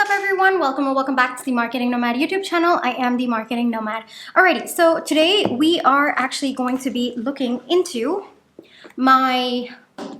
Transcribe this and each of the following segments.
up everyone? Welcome or welcome back to the Marketing Nomad YouTube channel. I am the Marketing Nomad. Alrighty, so today we are actually going to be looking into my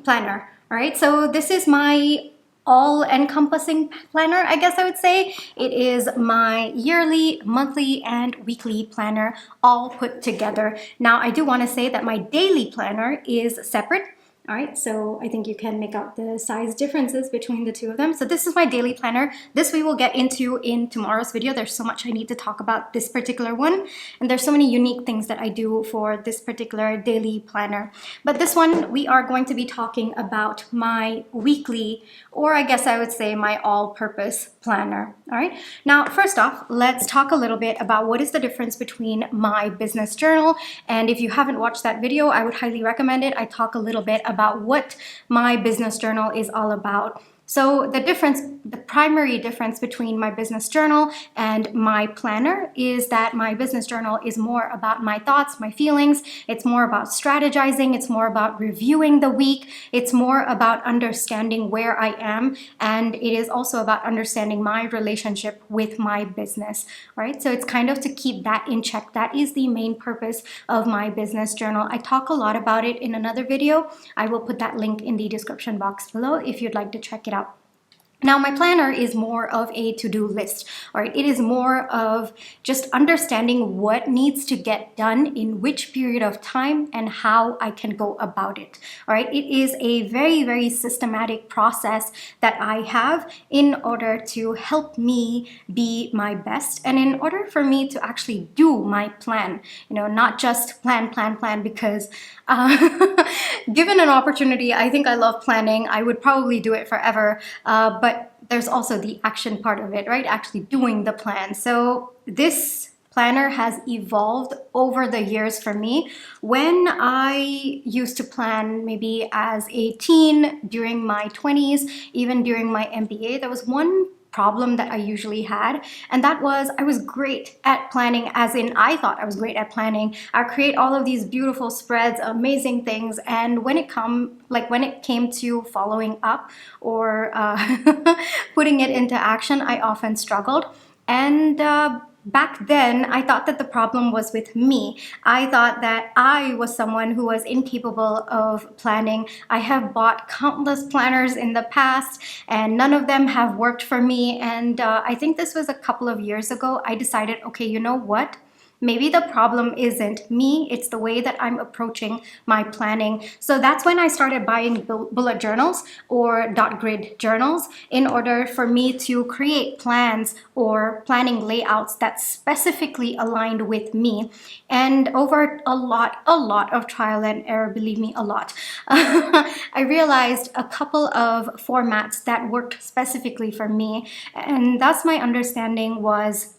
planner. Alright, so this is my all-encompassing planner, I guess I would say. It is my yearly, monthly, and weekly planner all put together. Now, I do want to say that my daily planner is separate. All right, so I think you can make out the size differences between the two of them. So this is my daily planner. This we will get into in tomorrow's video. There's so much I need to talk about this particular one. And there's so many unique things that I do for this particular daily planner. But this one, we are going to be talking about my weekly, or I guess I would say my all-purpose planner. All right, now first off, let's talk a little bit about what is the difference between my business journal. And if you haven't watched that video, I would highly recommend it. I talk a little bit about what my business journal is all about. So the primary difference between my business journal and my planner is that my business journal is more about my thoughts, my feelings. It's more about strategizing. It's more about reviewing the week. It's more about understanding where I am. And it is also about understanding my relationship with my business, right? So it's kind of to keep that in check. That is the main purpose of my business journal. I talk a lot about it in another video. I will put that link in the description box below if you'd like to check it out. Now, my planner is more of a to-do list, all right? It is more of just understanding what needs to get done in which period of time and how I can go about it, all right? It is a very, very systematic process that I have in order to help me be my best and in order for me to actually do my plan, not just plan, because given an opportunity, I think I love planning. I would probably do it forever, but there's also the action part of it, right? Actually doing the plan. So this planner has evolved over the years for me. When I used to plan maybe as a teen, during my 20s, even during my MBA, there was one problem that I usually had, and that was I was great at planning, as in I thought I was great at planning. I create all of these beautiful spreads, amazing things, and when it came to following up or putting it into action, I often struggled. And back then, I thought that the problem was with me. I thought that I was someone who was incapable of planning. I have bought countless planners in the past, and none of them have worked for me. And I think this was a couple of years ago. I decided, okay, you know what? Maybe the problem isn't me, it's the way that I'm approaching my planning. So that's when I started buying bullet journals or dot grid journals in order for me to create plans or planning layouts that specifically aligned with me. And over a lot of trial and error, believe me, a lot, I realized a couple of formats that worked specifically for me. And thus my understanding was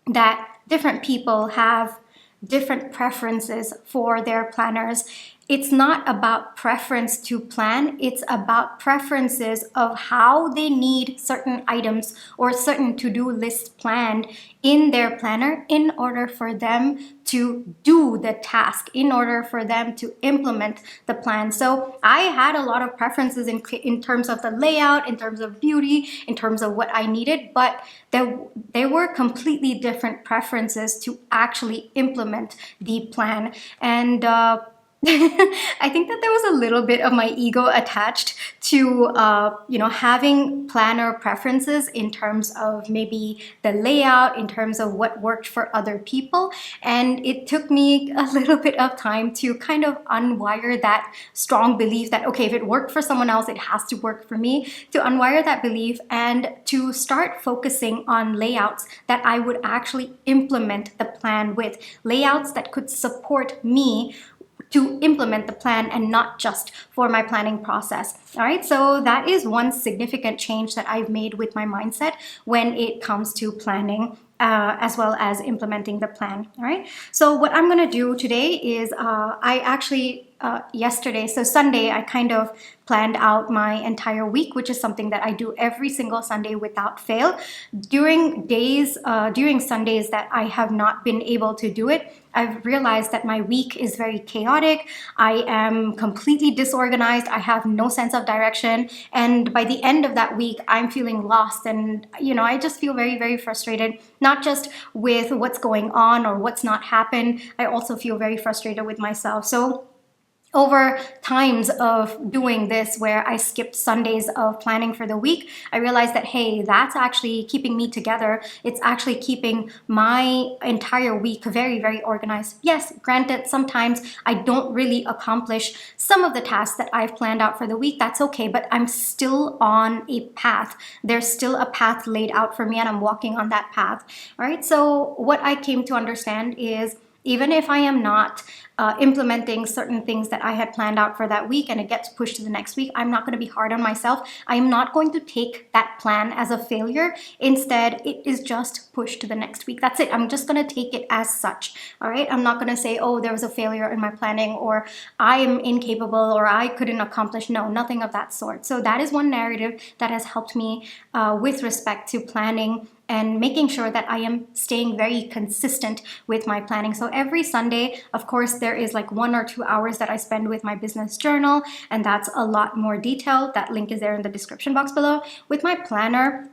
that different people have different preferences for their planners. It's not about preference to plan, it's about preferences of how they need certain items or certain to-do lists planned in their planner in order for them to do the task, in order for them to implement the plan. So I had a lot of preferences in terms of the layout, in terms of beauty, in terms of what I needed, but there were completely different preferences to actually implement the plan. And I think that there was a little bit of my ego attached to, having planner preferences in terms of maybe the layout, in terms of what worked for other people. And it took me a little bit of time to kind of unwire that strong belief that, okay, if it worked for someone else, it has to work for me, to unwire that belief and to start focusing on layouts that I would actually implement the plan with, layouts that could support me to implement the plan and not just for my planning process. All right, so that is one significant change that I've made with my mindset when it comes to planning. as well as implementing the plan. All right. So what I'm going to do today is I actually yesterday, so Sunday, I kind of planned out my entire week, which is something that I do every single Sunday without fail. During Sundays that I have not been able to do it, I've realized that my week is very chaotic. I am completely disorganized. I have no sense of direction. And by the end of that week, I'm feeling lost. And, I just feel very, very frustrated, not just with what's going on or what's not happened. I also feel very frustrated with myself. So over times of doing this where I skipped Sundays of planning for the week, I realized that, hey, that's actually keeping me together. It's actually keeping my entire week very, very organized. Yes, granted, sometimes I don't really accomplish some of the tasks that I've planned out for the week. That's okay, but I'm still on a path. There's still a path laid out for me, and I'm walking on that path. All right, so what I came to understand is, even if I am not implementing certain things that I had planned out for that week and it gets pushed to the next week, I'm not going to be hard on myself. I'm not going to take that plan as a failure. Instead, it is just pushed to the next week. That's it. I'm just going to take it as such. All right. I'm not going to say, oh, there was a failure in my planning, or I am incapable, or I couldn't accomplish. No, nothing of that sort. So that is one narrative that has helped me with respect to planning and making sure that I am staying very consistent with my planning. So every Sunday, of course, there is like 1 or 2 hours that I spend with my business journal, and that's a lot more detailed. That link is there in the description box below. With my planner,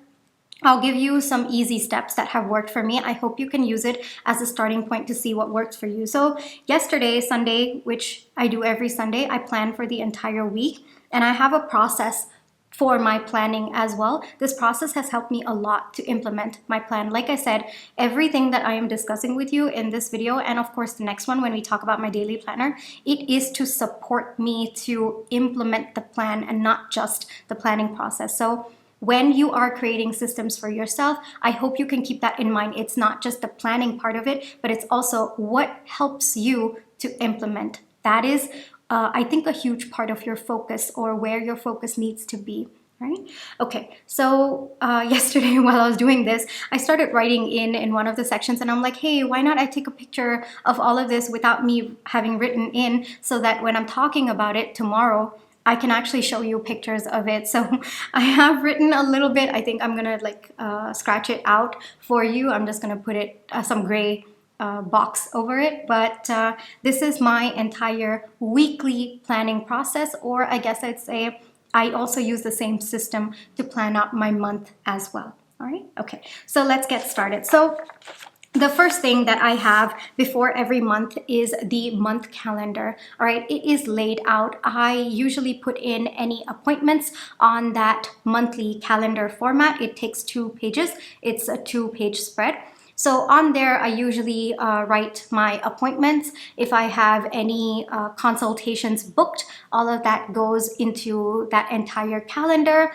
I'll give you some easy steps that have worked for me. I hope you can use it as a starting point to see what works for you. So yesterday, Sunday, which I do every Sunday, I plan for the entire week, and I have a process for my planning as well. This process has helped me a lot to implement my plan. Like I said, everything that I am discussing with you in this video, and of course the next one when we talk about my daily planner, it is to support me to implement the plan and not just the planning process. So when you are creating systems for yourself, I hope you can keep that in mind. It's not just the planning part of it, but it's also what helps you to implement. That is I think a huge part of your focus, or where your focus needs to be, right? Okay, so yesterday while I was doing this, I started writing in one of the sections, and I'm like, hey, why not I take a picture of all of this without me having written in, so that when I'm talking about it tomorrow, I can actually show you pictures of it. So I have written a little bit. I think I'm gonna scratch it out for you. I'm just gonna put it some gray box over it, but this is my entire weekly planning process, or I guess I'd say I also use the same system to plan out my month as well. All right, okay, so let's get started. So the first thing that I have before every month is the month calendar. All right, it is laid out. I usually put in any appointments on that monthly calendar format. It takes 2 pages. It's a 2-page spread. So on there, I usually write my appointments. If I have any consultations booked, all of that goes into that entire calendar.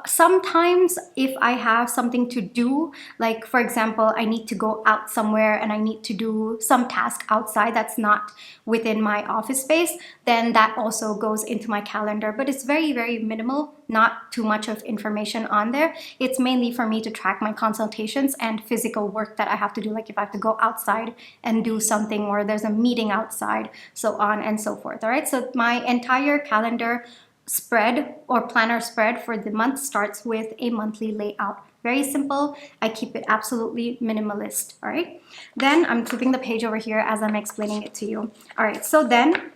Sometimes if I have something to do, like for example, I need to go out somewhere and I need to do some task outside that's not within my office space, then that also goes into my calendar. But it's very, very minimal, not too much of information on there. It's mainly for me to track my consultations and physical work that I have to do, like if I have to go outside and do something, or there's a meeting outside, so on and so forth. All right, so my entire calendar spread or planner spread for the month starts with a monthly layout. Very simple. I keep it absolutely minimalist. All right, then I'm flipping the page over here as I'm explaining it to you. All right, so then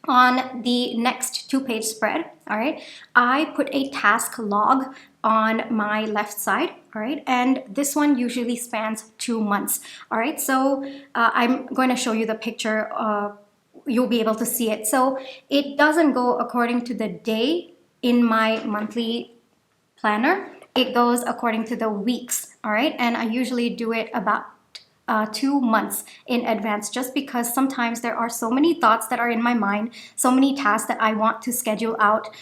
on the next 2-page spread, all right, I put a task log on my left side, all right, and this one usually spans 2 months. All right, so I'm going to show you the picture. You'll be able to see it. So it doesn't go according to the day in my monthly planner. It goes according to the weeks, all right? And I usually do it about 2 months in advance, just because sometimes there are so many thoughts that are in my mind, so many tasks that I want to schedule out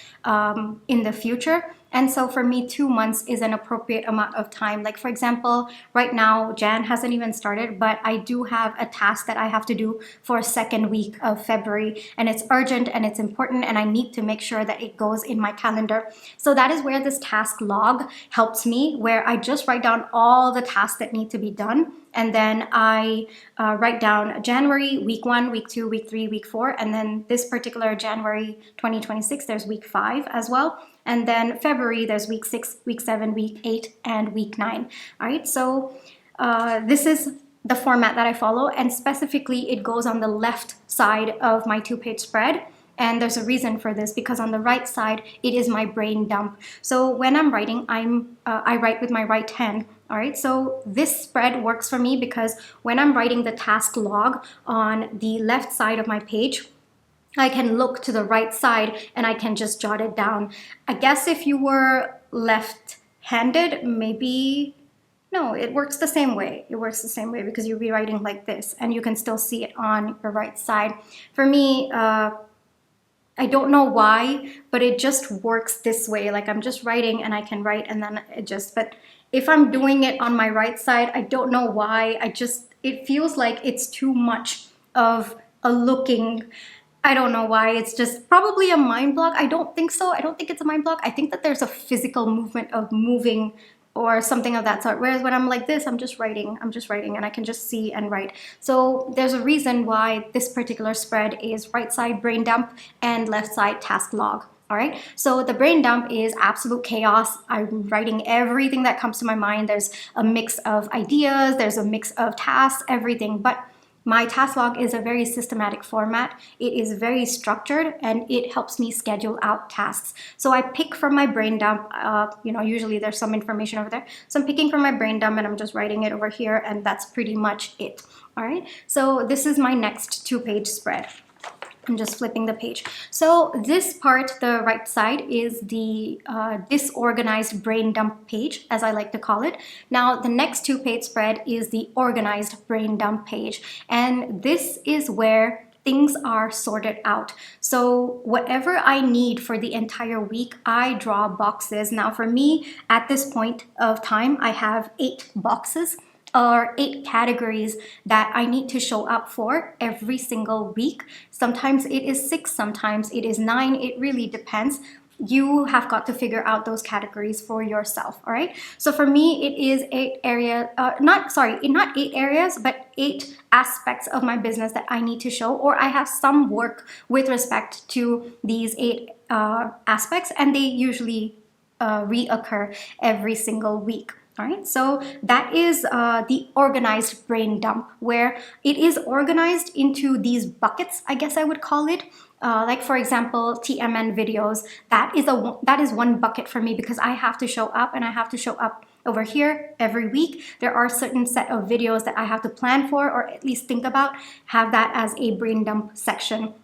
in the future. And so for me, 2 months is an appropriate amount of time. Like for example, right now, Jan hasn't even started, but I do have a task that I have to do for a second week of February, and it's urgent and it's important, and I need to make sure that it goes in my calendar. So that is where this task log helps me, where I just write down all the tasks that need to be done. And then I write down January, week 1, week 2, week 3, week 4. And then this particular January 2026, there's week 5 as well. And then February, there's week 6, week 7, week 8, and week 9. All right, so this is the format that I follow. And specifically, it goes on the left side of my 2-page spread. And there's a reason for this, because on the right side, it is my brain dump. So when I'm writing, I write with my right hand. All right, so this spread works for me because when I'm writing the task log on the left side of my page, I can look to the right side and I can just jot it down. I guess if you were left-handed, maybe, no, it works the same way. It works the same way because you'll be writing like this and you can still see it on your right side. For me, I don't know why, but it just works this way. Like I'm just writing and I can write and then it just, but if I'm doing it on my right side, I don't know why. It feels like it's too much of a looking, I don't know why. It's just probably a mind block. I don't think so. I don't think it's a mind block. I think that there's a physical movement of moving or something of that sort. Whereas when I'm like this, I'm just writing and I can just see and write. So there's a reason why this particular spread is right side brain dump and left side task log. All right, so the brain dump is absolute chaos. I'm writing everything that comes to my mind. There's a mix of ideas, there's a mix of tasks, everything. But my task log is a very systematic format. It is very structured and it helps me schedule out tasks. So I pick from my brain dump, usually there's some information over there. So I'm picking from my brain dump and I'm just writing it over here, and that's pretty much it. All right, so this is my next 2-page spread. I'm just flipping the page. So this part, the right side, is the disorganized brain dump page, as I like to call it. Now, the next 2-page spread is the organized brain dump page. And this is where things are sorted out. So whatever I need for the entire week, I draw boxes. Now, for me, at this point of time, I have 8 boxes, or 8 categories that I need to show up for every single week. Sometimes it is 6, sometimes it is 9. It really depends. You have got to figure out those categories for yourself, all right? So for me, it is 8 areas, not 8 areas, but 8 aspects of my business that I need to show, or I have some work with respect to these 8 aspects, and they usually reoccur every single week. All right, so that is the organized brain dump, where it is organized into these buckets, I guess I would call it. Like for example, TMN videos, that is one bucket for me because I have to show up, and I have to show up over here every week. There are certain set of videos that I have to plan for, or at least think about, have that as a brain dump section.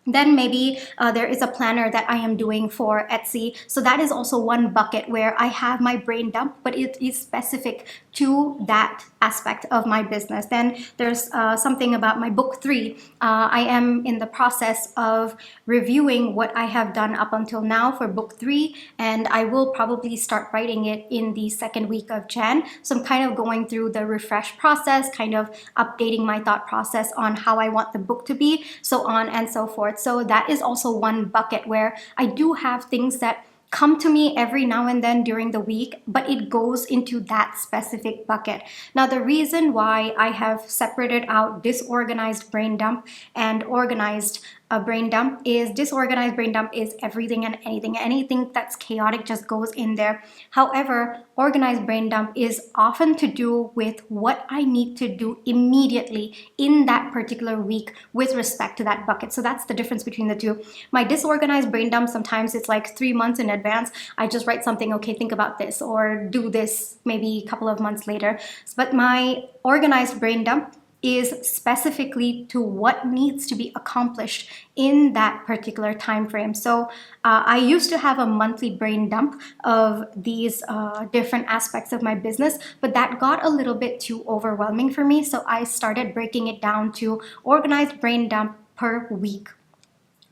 Then maybe there is a planner that I am doing for Etsy. So that is also one bucket where I have my brain dump, but it is specific to that aspect of my business. Then there's something about my book 3. I am in the process of reviewing what I have done up until now for book 3, and I will probably start writing it in the second week of Jan. So I'm kind of going through the refresh process, kind of updating my thought process on how I want the book to be, so on and so forth. So that is also one bucket where I do have things that come to me every now and then during the week, but it goes into that specific bucket. Now, the reason why I have separated out disorganized brain dump and organized brain dump is disorganized brain dump is everything and anything. Anything that's chaotic just goes in there. However, organized brain dump is often to do with what I need to do immediately in that particular week with respect to that bucket. So that's the difference between the two. My disorganized brain dump, sometimes it's like 3 months in advance. I just write something, okay, think about this, or do this maybe a couple of months later. But my organized brain dump is specifically to what needs to be accomplished in that particular time frame. So I used to have a monthly brain dump of these different aspects of my business, but that got a little bit too overwhelming for me. So I started breaking it down to organized brain dump per week.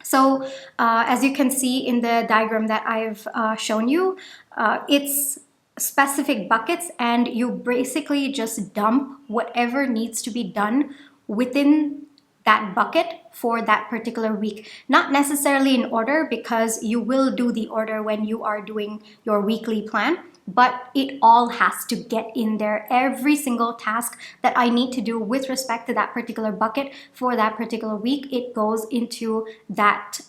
So as you can see in the diagram that I've shown you, it's specific buckets, and you basically just dump whatever needs to be done within that bucket for that particular week. Not necessarily in order, because you will do the order when you are doing your weekly plan, but it all has to get in there. Every single task that I need to do with respect to that particular bucket for that particular week, it goes into that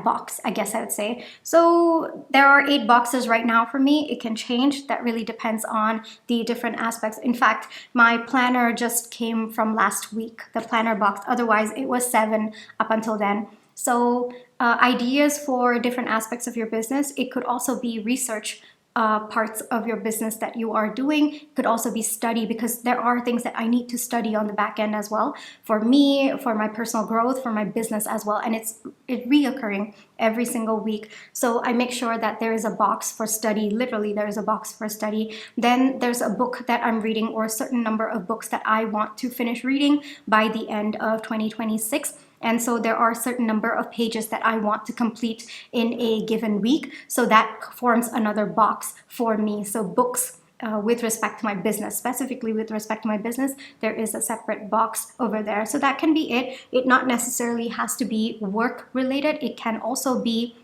box, I guess I would say. So there are 8 boxes right now for me. It can change. That really depends on the different aspects. In fact, my planner just came from last week, the planner box. Otherwise, it was 7 up until then. So ideas for different aspects of your business. It could also be research parts of your business that you are doing. It could also be study, because there are things that I need to study on the back end as well, for me, for my personal growth, for my business as well. And it's reoccurring every single week. So I make sure that there is a box for study. Literally, there is a box for study. Then there's a book that I'm reading, or a certain number of books that I want to finish reading by the end of 2026. And so there are a certain number of pages that I want to complete in a given week. So that forms another box for me. So books with respect to my business, specifically with respect to my business, there is a separate box over there. So that can be it. It not necessarily has to be work related. It can also be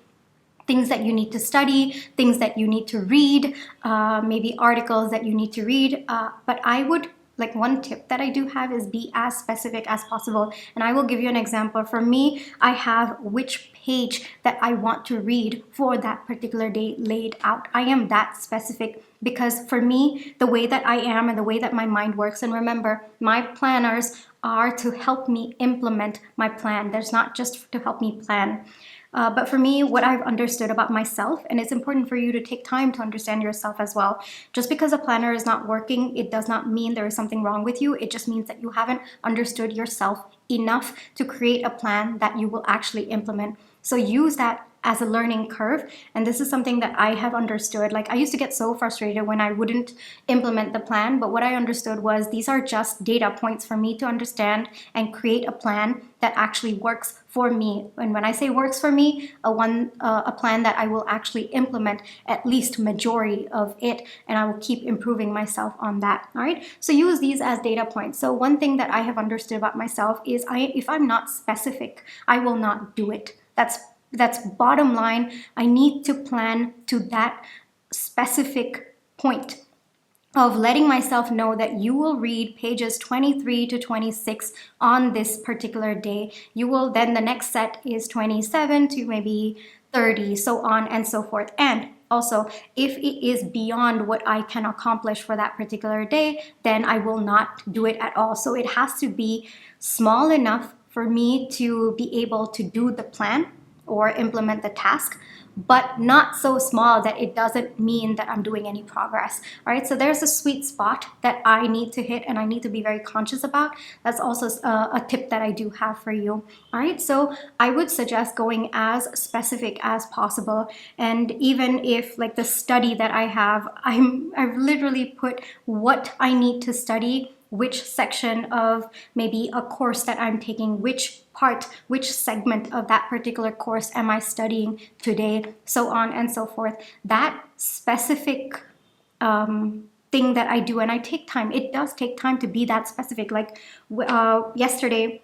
things that you need to study, things that you need to read, maybe articles that you need to read. But I would, like, one tip that I do have is be as specific as possible. And I will give you an example. For me, I have which page that I want to read for that particular day laid out. I am that specific, because for me, the way that I am and the way that my mind works, and remember, my planners are to help me implement my plan. There's not just to help me plan. But for me, what I've understood about myself, and it's important for you to take time to understand yourself as well. Just because a planner is not working, it does not mean there is something wrong with you. It just means that you haven't understood yourself enough to create a plan that you will actually implement. So use that as a learning curve. And this is something that I have understood. Like, I used to get so frustrated when I wouldn't implement the plan, but what I understood was these are just data points for me to understand and create a plan that actually works for me. And when I say works for me, a plan that I will actually implement at least majority of it, and I will keep improving myself on that. All right. So use these as data points. So one thing that I have understood about myself is if I'm not specific, I will not do it. That's bottom line. I need to plan to that specific point of letting myself know that you will read pages 23 to 26 on this particular day. You will then, the next set is 27 to maybe 30, so on and so forth. And also, if it is beyond what I can accomplish for that particular day, then I will not do it at all. So it has to be small enough for me to be able to do the plan or implement the task, but not so small that it doesn't mean that I'm doing any progress. All right, so there's a sweet spot that I need to hit and I need to be very conscious about. That's also a tip that I do have for you. All right, so I would suggest going as specific as possible. And even if, like, the study that I have, I've literally put what I need to study, which section of maybe a course that I'm taking, which part, which segment of that particular course am I studying today, so on and so forth. That specific thing that I do, and I take time. It does take time to be that specific. Like yesterday,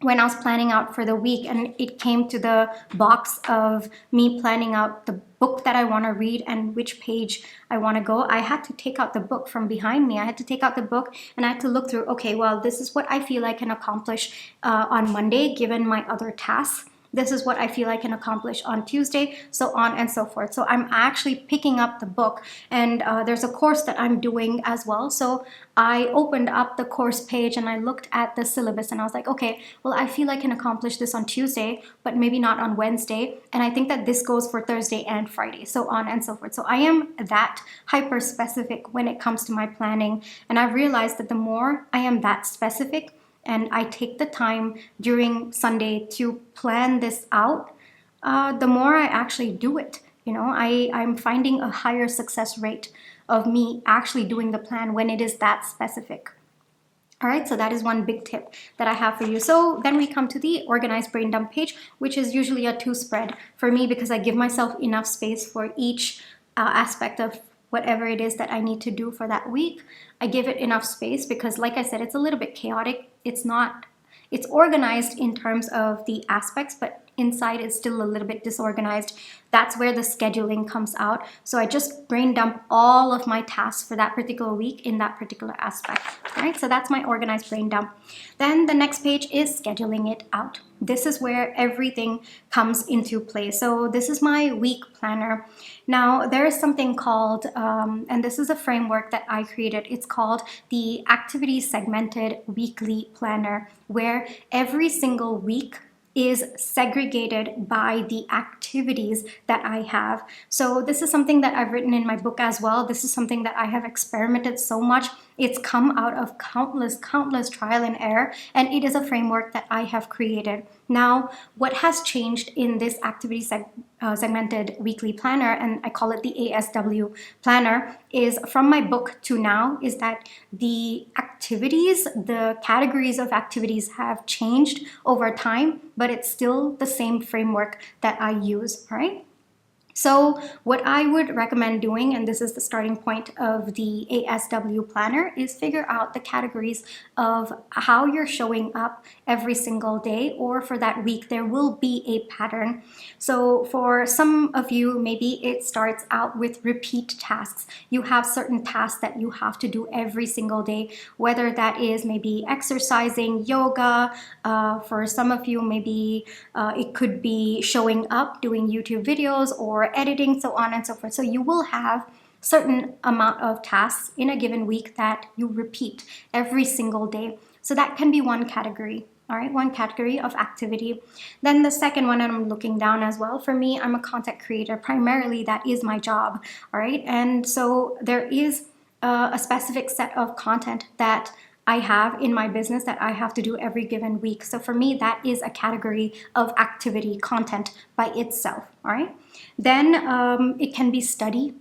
when I was planning out for the week and it came to the box of me planning out the book that I want to read and which page I want to go, I had to take out the book from behind me. I had to take out the book and I had to look through, okay, well, this is what I feel I can accomplish on Monday, given my other tasks. This is what I feel I can accomplish on Tuesday, so on and so forth. So I'm actually picking up the book, and there's a course that I'm doing as well. So I opened up the course page and I looked at the syllabus and I was like, okay, well, I feel I can accomplish this on Tuesday, but maybe not on Wednesday. And I think that this goes for Thursday and Friday, so on and so forth. So I am that hyper specific when it comes to my planning. And I've realized that the more I am that specific, and I take the time during Sunday to plan this out, the more I actually do it. You know, I'm finding a higher success rate of me actually doing the plan when it is that specific. All right, so that is one big tip that I have for you. So then we come to the organized brain dump page, which is usually a 2-spread for me because I give myself enough space for each aspect of whatever it is that I need to do for that week. I give it enough space because, like I said, it's a little bit chaotic. It's organized in terms of the aspects, but inside it's still a little bit disorganized. That's where the scheduling comes out. So I just brain dump all of my tasks for that particular week in that particular aspect. All right, so that's my organized brain dump. Then the next page is scheduling it out. This is where everything comes into play. So this is my week planner. Now there is something called, and this is a framework that I created. It's called the activity segmented weekly planner, where every single week is segregated by the activities that I have. So this is something that I've written in my book as well. This is something that I have experimented so much. It's come out of countless trial and error, and it is a framework that I have created. Now, what has changed in this activity segmented weekly planner, and I call it the ASW planner, is from my book to now is that the activities, the categories of activities have changed over time, but it's still the same framework that I use, all right? So what I would recommend doing, and this is the starting point of the ASW planner, is figure out the categories of how you're showing up every single day, or for that week. There will be a pattern. So for some of you, maybe it starts out with repeat tasks. You have certain tasks that you have to do every single day, whether that is maybe exercising, yoga. For some of you, maybe it could be showing up, doing YouTube videos, or editing, so on and so forth. So you will have certain amount of tasks in a given week that you repeat every single day. So that can be one category. All right, one category of activity. Then the second one, and I'm looking down as well. For me, I'm a content creator. Primarily, that is my job. All right, and so there is a specific set of content that I have in my business that I have to do every given week. So for me, that is a category of activity content by itself, all right? Then it can be study.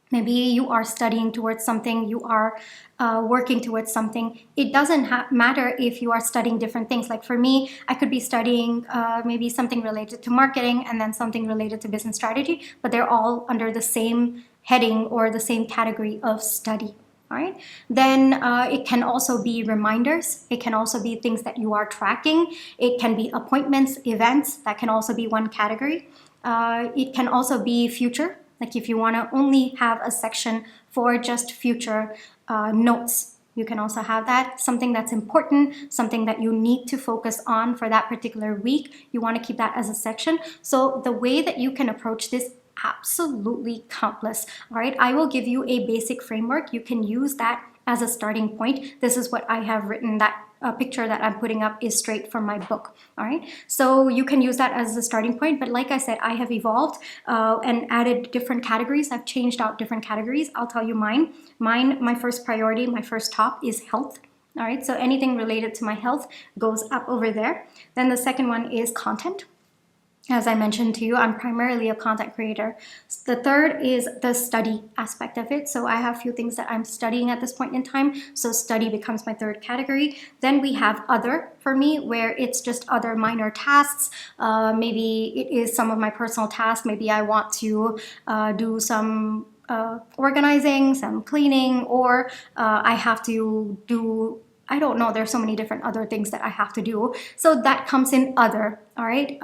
Maybe you are studying towards something, you are working towards something. It doesn't matter if you are studying different things. Like for me, I could be studying maybe something related to marketing and then something related to business strategy, but they're all under the same heading or the same category of study. All right. Then it can also be reminders. It can also be things that you are tracking. It can be appointments, events. That can also be one category. It can also be future. Like if you want to only have a section for just future notes, you can also have that. Something that's important, something that you need to focus on for that particular week. You want to keep that as a section. So the way that you can approach this, absolutely countless. All right, I will give you a basic framework. You can use that as a starting point. This is what I have written. That picture that I'm putting up is straight from my book. All right, so you can use that as a starting point. But like I said, I have evolved and added different categories. I've changed out different categories. I'll tell you mine. My first priority, my first top is health. All right, so anything related to my health goes up over there. Then the second one is content. As I mentioned to you, I'm primarily a content creator. The third is the study aspect of it. So I have a few things that I'm studying at this point in time. So study becomes my third category. Then we have other for me, where it's just other minor tasks. Maybe it is some of my personal tasks. Maybe I want to do some organizing, some cleaning, or I have to do, I don't know, there's so many different other things that I have to do. So that comes in other, all right?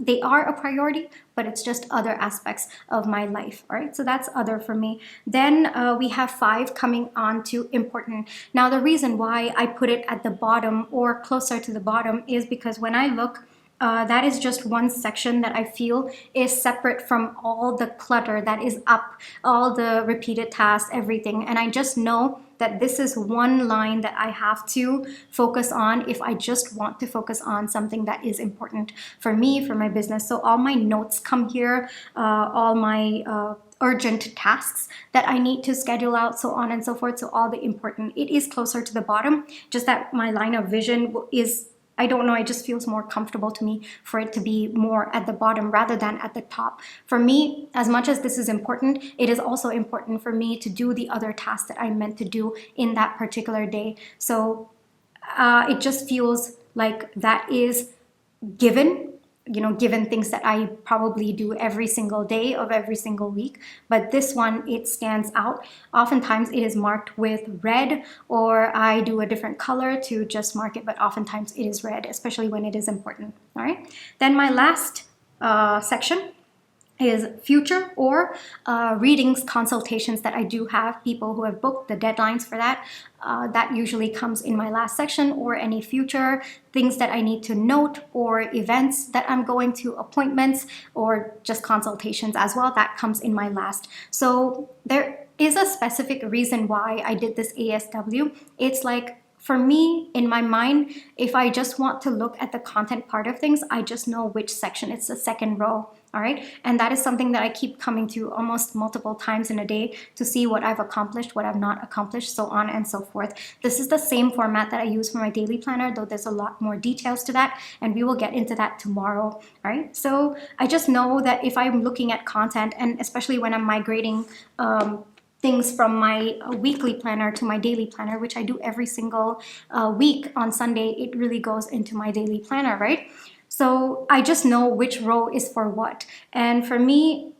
They are a priority, but it's just other aspects of my life, all right? So that's other for me. Then we have 5 coming on to important. Now, the reason why I put it at the bottom or closer to the bottom is because when I look, that is just one section that I feel is separate from all the clutter that is up, all the repeated tasks, everything. And I just know that this is one line that I have to focus on if I just want to focus on something that is important for me, for my business. So all my notes come here, all my urgent tasks that I need to schedule out, so on and so forth. So all the important, it is closer to the bottom, just that my line of vision is, I don't know, it just feels more comfortable to me for it to be more at the bottom rather than at the top. For me, as much as this is important, it is also important for me to do the other tasks that I'm meant to do in that particular day. So it just feels like that is given, given things that I probably do every single day of every single week. But this one, it stands out. Oftentimes it is marked with red, or I do a different color to just mark it, but oftentimes it is red, especially when it is important. All right. Then my last section is future, or readings, consultations that I do have, people who have booked the deadlines for that. That usually comes in my last section, or any future things that I need to note, or events that I'm going to, appointments, or just consultations as well. That comes in my last. So there is a specific reason why I did this ASW. It's like, for me, in my mind, if I just want to look at the content part of things, I just know which section. It's the second row, all right? And that is something that I keep coming to almost multiple times in a day to see what I've accomplished, what I've not accomplished, so on and so forth. This is the same format that I use for my daily planner, though there's a lot more details to that, and we will get into that tomorrow, all right? So I just know that if I'm looking at content, and especially when I'm migrating things from my weekly planner to my daily planner, which I do every single week on Sunday, it really goes into my daily planner, right? So I just know which row is for what. And for me,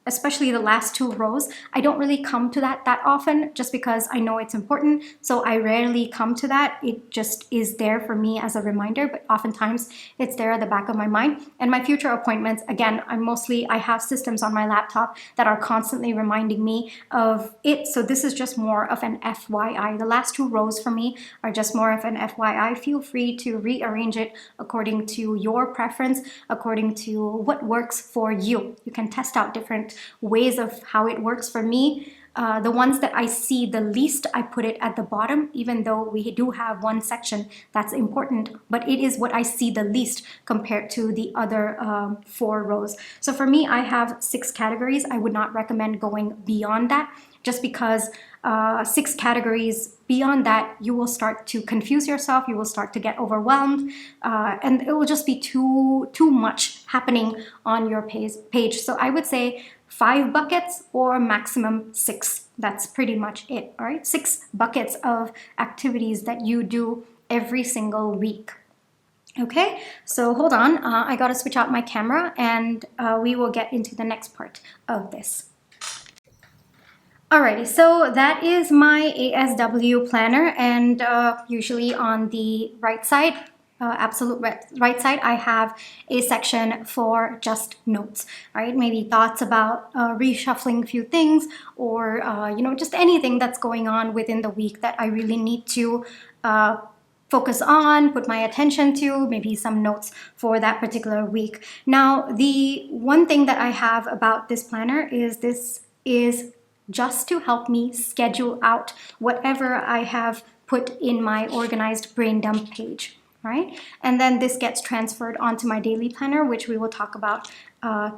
especially the last two rows, I don't really come to that often, just because I know it's important. So I rarely come to that. It just is there for me as a reminder, but oftentimes it's there at the back of my mind. And my future appointments, again, I have systems on my laptop that are constantly reminding me of it. So this is just more of an FYI. The last two rows for me are just more of an FYI. Feel free to rearrange it according to your preference, according to what works for you. You can test out different ways of how it works. For me, the ones that I see the least, I put it at the bottom, even though we do have one section that's important, but it is what I see the least compared to the other 4 rows. So for me, I have 6 categories. I would not recommend going beyond that, just because 6 categories beyond that, you will start to confuse yourself, you will start to get overwhelmed, and it will just be too much happening on your page. So I would say 5 buckets or maximum 6. That's pretty much it, all right? 6 buckets of activities that you do every single week. Okay, so hold on, I gotta switch out my camera, and we will get into the next part of this. Alrighty, so that is my ASW planner, and usually on the right side, absolute right side, I have a section for just notes, right? Maybe thoughts about reshuffling a few things, or just anything that's going on within the week that I really need to focus on, put my attention to, maybe some notes for that particular week. Now, the one thing that I have about this planner is this is just to help me schedule out whatever I have put in my organized brain dump page. Right? And then this gets transferred onto my daily planner, which we will talk about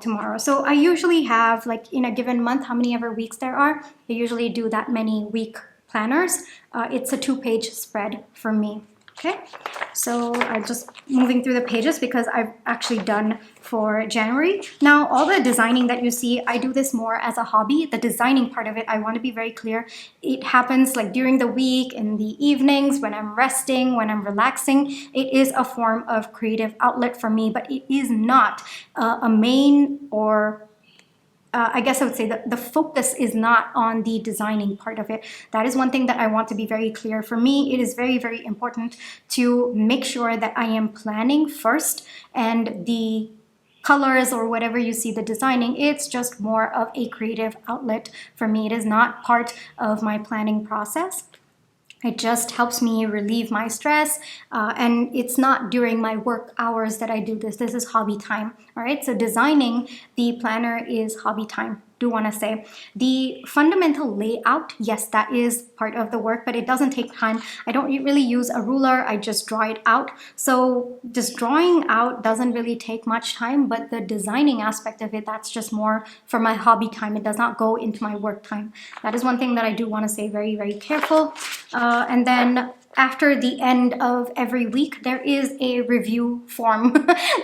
tomorrow. So I usually have, like, in a given month, how many ever weeks there are, I usually do that many week planners. It's a 2-page spread for me. Okay, so I'm just moving through the pages because I've actually done for January. Now, all the designing that you see, I do this more as a hobby. The designing part of it, I want to be very clear. It happens like during the week, in the evenings, when I'm resting, when I'm relaxing. It is a form of creative outlet for me, but it is not a main, or I guess I would say that the focus is not on the designing part of it. That is one thing that I want to be very clear. For me, it is very, very important to make sure that I am planning first, and the colors or whatever you see the designing, it's just more of a creative outlet for me. It is not part of my planning process. It just helps me relieve my stress, and it's not during my work hours that I do this. This is hobby time, all right? So designing the planner is hobby time. Do want to say the fundamental layout, yes, that is part of the work, but it doesn't take time. I don't really use a ruler. I just draw it out. So just drawing out doesn't really take much time, but the designing aspect of it, that's just more for my hobby time. It does not go into my work time. That is one thing that I do want to say, very, very careful. And then after the end of every week, there is a review form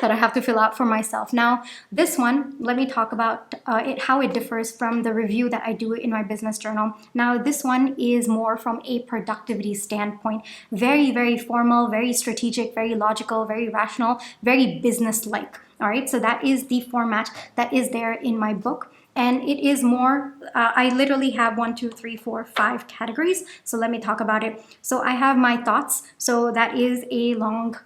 that I have to fill out for myself. Now, this one, let me talk about how it differs from the review that I do in my business journal. Now, this one is more from a productivity standpoint. Very, very formal, very strategic, very logical, very rational, very business-like. All right, so that is the format that is there in my book. And it is more, I literally have 1, 2, 3, 4, 5 categories. So let me talk about it. So I have my thoughts. So that is a long,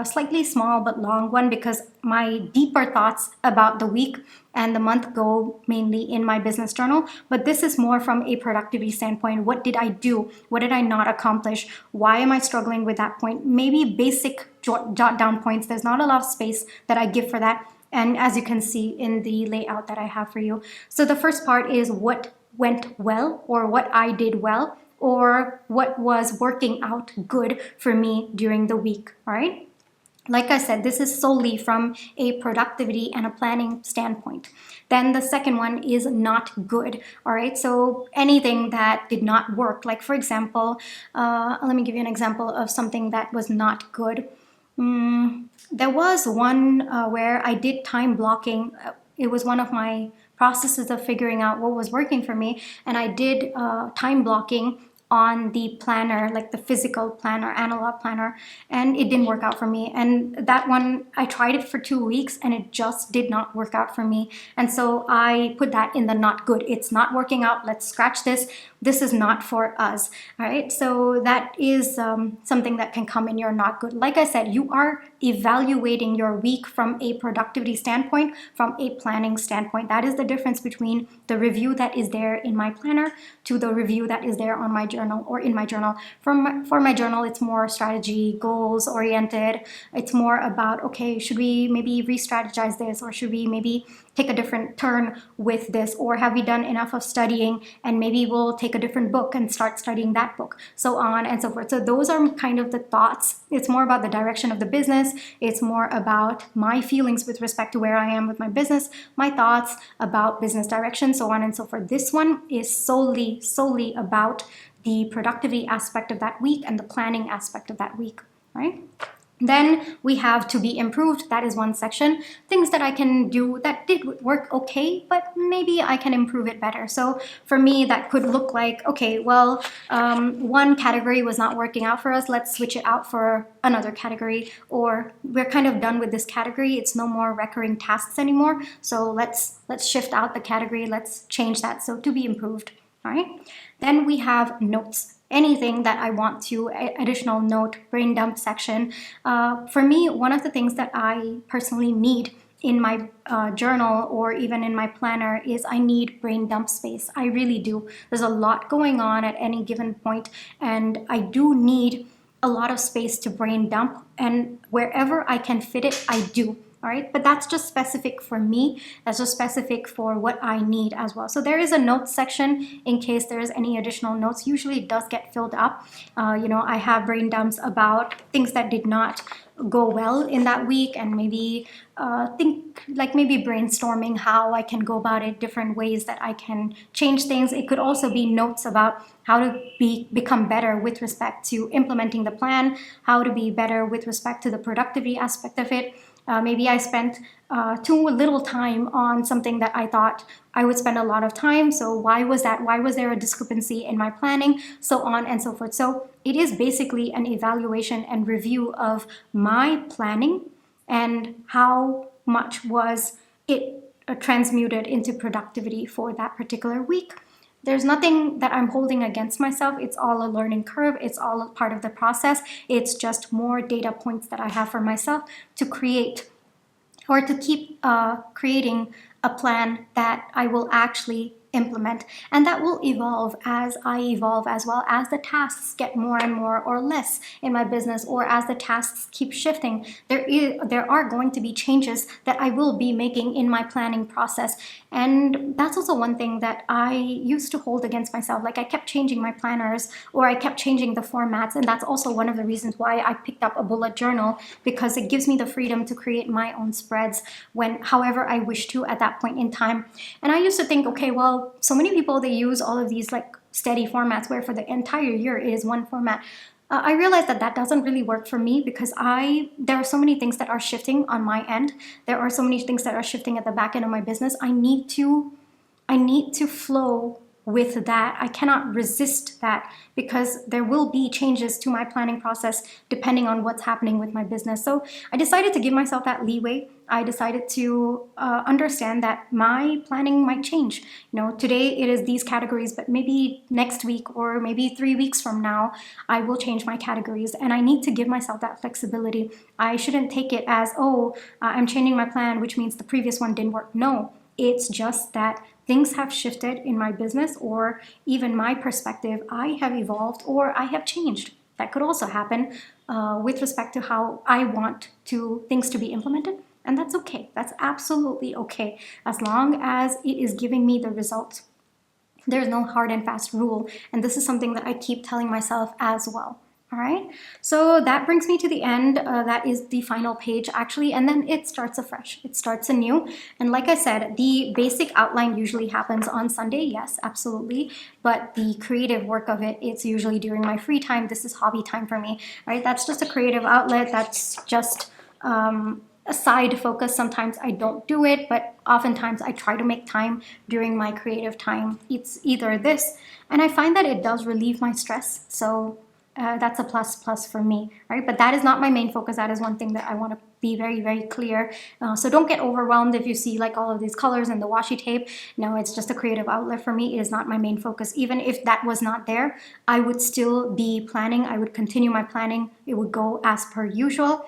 slightly small but long one, because my deeper thoughts about the week and the month go mainly in my business journal. But this is more from a productivity standpoint. What did I do? What did I not accomplish? Why am I struggling with that point? Maybe basic jot down points. There's not a lot of space that I give for that. And as you can see in the layout that I have for you. So the first part is what went well, or what I did well, or what was working out good for me during the week, all right? Like I said, this is solely from a productivity and a planning standpoint. Then the second one is not good, all right? So anything that did not work, like for example, let me give you an example of something that was not good. There was one where I did time blocking. It was one of my processes of figuring out what was working for me. And I did time blocking on the planner, like the physical planner, analog planner, and it didn't work out for me. And that one, I tried it for 2 weeks and it just did not work out for me. And so I put that in the not good. It's not working out. Let's scratch this. This is not for us. All right. So that is something that can come in your not good. Like I said, you are evaluating your week from a productivity standpoint, from a planning standpoint. That is the difference between the review that is there in my planner to the review that is there on my journal or in my journal. For my journal, it's more strategy, goals oriented. It's more about, okay, should we maybe re-strategize this, or should we maybe take a different turn with this, or have we done enough of studying and maybe we'll take a different book and start studying that book, so on and so forth. So those are kind of the thoughts. It's more about the direction of the business. It's more about my feelings with respect to where I am with my business, my thoughts about business direction, so on and so forth. This one is solely about the productivity aspect of that week and the planning aspect of that week, right? Then we have to be improved. That is one section. Things that I can do that did work okay, but maybe I can improve it better. So for me, that could look like, okay, well, one category was not working out for us. Let's switch it out for another category, or we're kind of done with this category. It's no more recurring tasks anymore. So let's shift out the category. Let's change that. So to be improved. All right. Then we have notes. Anything that I want to, additional note, brain dump section. For me, one of the things that I personally need in my journal or even in my planner is I need brain dump space. I really do. There's a lot going on at any given point, and I do need a lot of space to brain dump, and wherever I can fit it, I do. All right, but that's just specific for me. That's just specific for what I need as well. So there is a notes section in case there's any additional notes. Usually it does get filled up. I have brain dumps about things that did not go well in that week, and maybe maybe brainstorming how I can go about it, different ways that I can change things. It could also be notes about how to become better with respect to implementing the plan, how to be better with respect to the productivity aspect of it. Maybe I spent too little time on something that I thought I would spend a lot of time. So why was that? Why was there a discrepancy in my planning? So on and so forth. So it is basically an evaluation and review of my planning and how much was it transmuted into productivity for that particular week. There's nothing that I'm holding against myself. It's all a learning curve. It's all a part of the process. It's just more data points that I have for myself to create or to keep creating a plan that I will actually implement, and that will evolve as I evolve, as well as the tasks get more and more or less in my business, or as the tasks keep shifting. There are going to be changes that I will be making in my planning process, and that's also one thing that I used to hold against myself. Like I kept changing my planners, or I kept changing the formats, and that's also one of the reasons why I picked up a bullet journal, because it gives me the freedom to create my own spreads however I wish to at that point in time. And I used to think, okay, well, so many people, they use all of these like steady formats where for the entire year it is one format. I realized that that doesn't really work for me because there are so many things that are shifting on my end. There are so many things that are shifting at the back end of my business. I need to flow with that. I cannot resist that because there will be changes to my planning process depending on what's happening with my business. So I decided to give myself that leeway. I decided to understand that my planning might change. Today it is these categories, but maybe next week or maybe 3 weeks from now, I will change my categories, and I need to give myself that flexibility. I shouldn't take it as, oh, I'm changing my plan, which means the previous one didn't work. No, it's just that things have shifted in my business, or even my perspective. I have evolved or I have changed. That could also happen with respect to how I want things to be implemented. And that's okay. That's absolutely okay, as long as it is giving me the results. There's no hard and fast rule. And this is something that I keep telling myself as well. All right, so that brings me to the end. That is the final page actually, and then it starts afresh. It starts anew. And like I said, the basic outline usually happens on Sunday. Yes, absolutely. But the creative work of it, it's usually during my free time. This is hobby time for me, right? That's just a creative outlet. That's just a side focus. Sometimes I don't do it, but oftentimes I try to make time during my creative time. It's either this, and I find that it does relieve my stress. So that's a plus for me, right? But that is not my main focus. That is one thing that I want to be very, very clear. So don't get overwhelmed if you see like all of these colors and the washi tape. No, it's just a creative outlet for me. It is not my main focus. Even if that was not there, I would still be planning. I would continue my planning. It would go as per usual.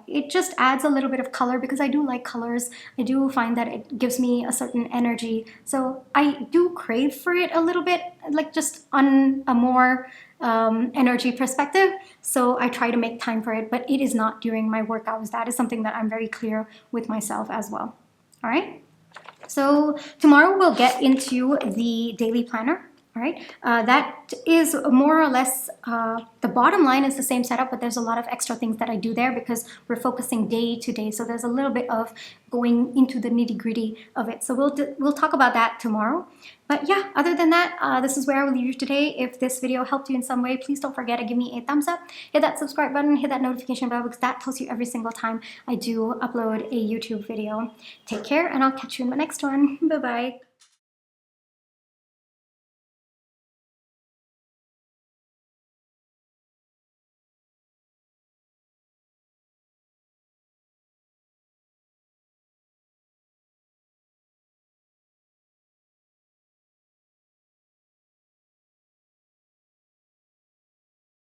It just adds a little bit of color because I do like colors. I do find that it gives me a certain energy. So I do crave for it a little bit, like just on a more energy perspective. So I try to make time for it, but it is not during my work hours. That is something that I'm very clear with myself as well. All right. So tomorrow we'll get into the daily planner. All right, that is more or less the bottom line is the same setup, but there's a lot of extra things that I do there because we're focusing day to day. So there's a little bit of going into the nitty gritty of it. So we'll talk about that tomorrow. But yeah, other than that, this is where I will leave you today. If this video helped you in some way, please don't forget to give me a thumbs up, hit that subscribe button, hit that notification bell because that tells you every single time I do upload a YouTube video. Take care, and I'll catch you in the next one. Bye-bye.